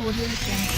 Audio Jungle.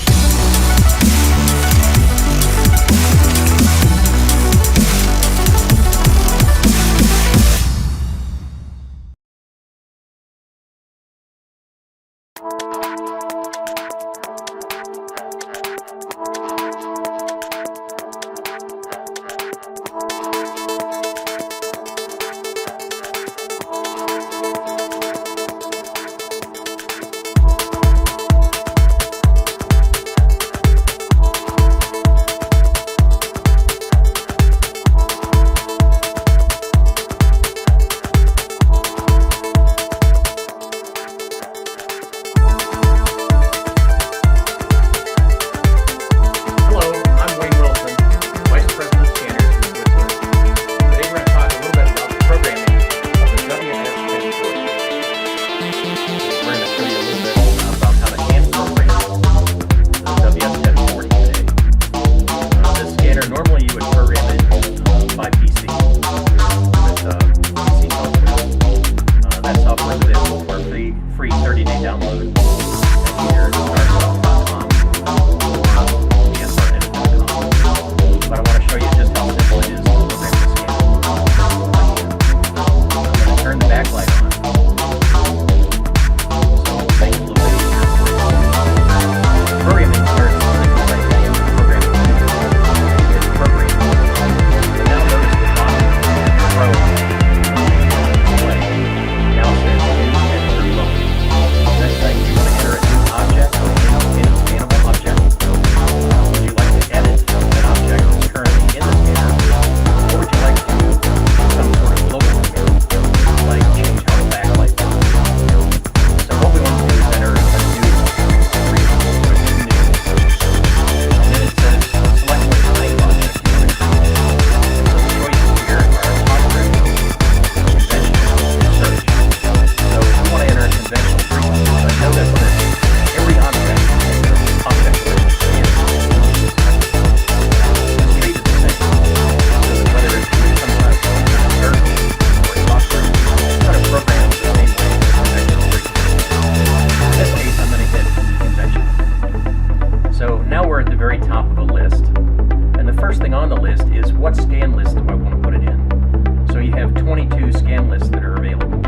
What scan list do I want to put it in? So you have 22 scan lists that are available.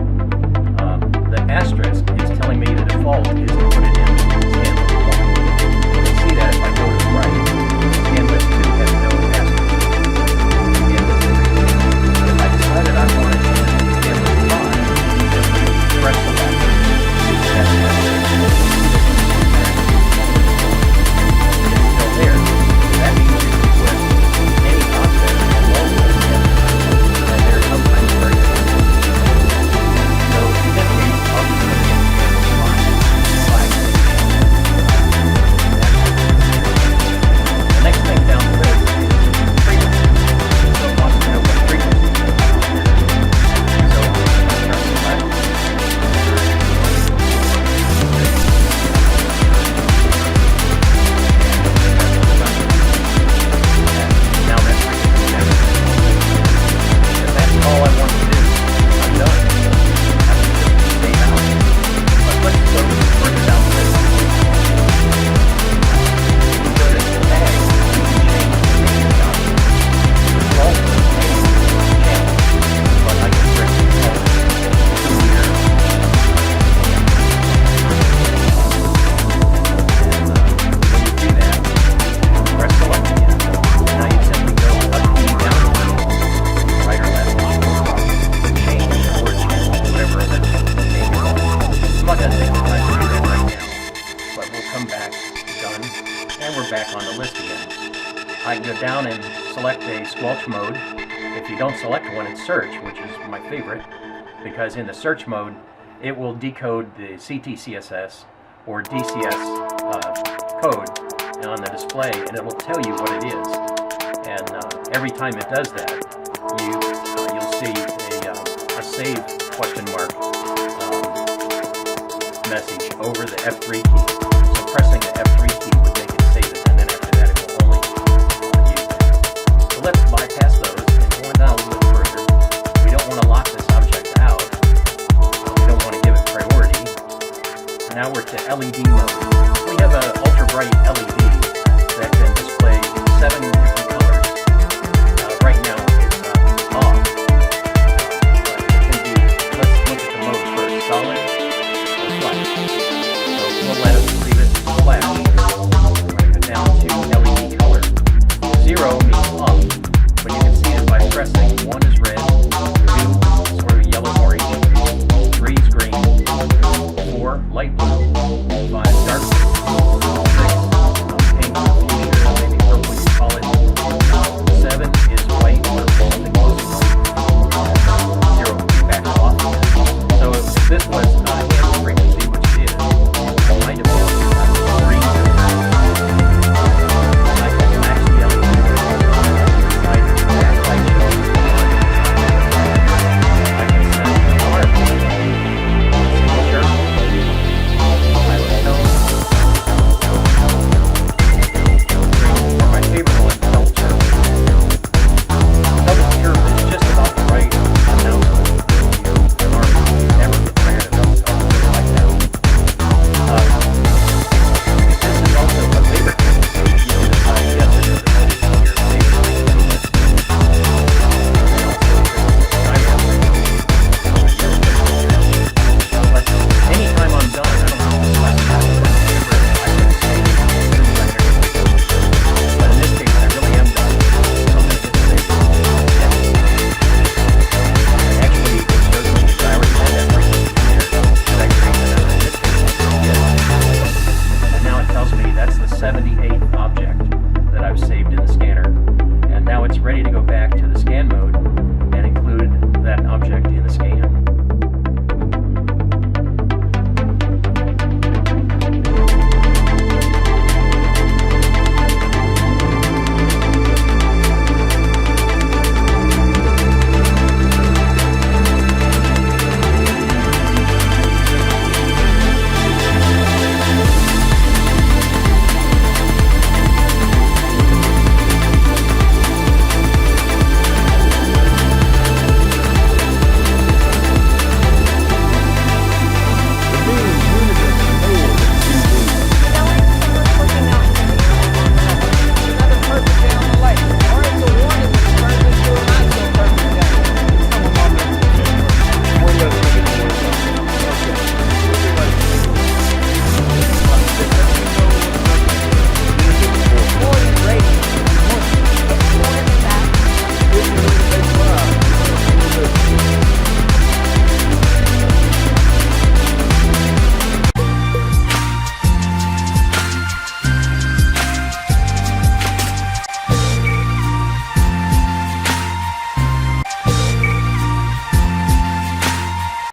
The asterisk is telling me the default is to put it in scan list 1. You can see that if I go to the right, scan list 2 has no asterisk. Scan list 3. But if I decided I wanted it in scan list 5, just press select. It's still there. That means you can put any object and logo in, and there's sometimes very good. So in this case, I'll just put it in scan list 5. The next thing down the list is frequency. So it wants to know what frequency it is. So I'm going to press select. Now that's frequency. If that's all I want to do, I'm done. I can just stay out. But let's go further down the list. Go to tag, you can change the name of the object. Default name channel, but I can bring the default here. And when you do that, press select again. Now you simply go up key, down key, right or left, change or channel, whatever that name you want. I'm not going to take the time to do that right now, but we'll come back, done, and we're back on the list again. I can go down and select a squelch mode. If you don't select one, it's search, which is my favorite, because in the search mode, it will decode the CTCSS or DCS code on the display, and it will tell you what it is. And every time it does that, you'll see a save question mark message over the F3 key. So pressing the F3 key would make it save it, and then after that it will only use that. So let's bypass those and going down a little bit further. We don't want to lock this object out. We don't want to give it priority. Now we're to LED mode. We have an tells me that's the 78th object that I've saved in the scanner, and now it's ready to go back to the scan mode and include that object in the scan.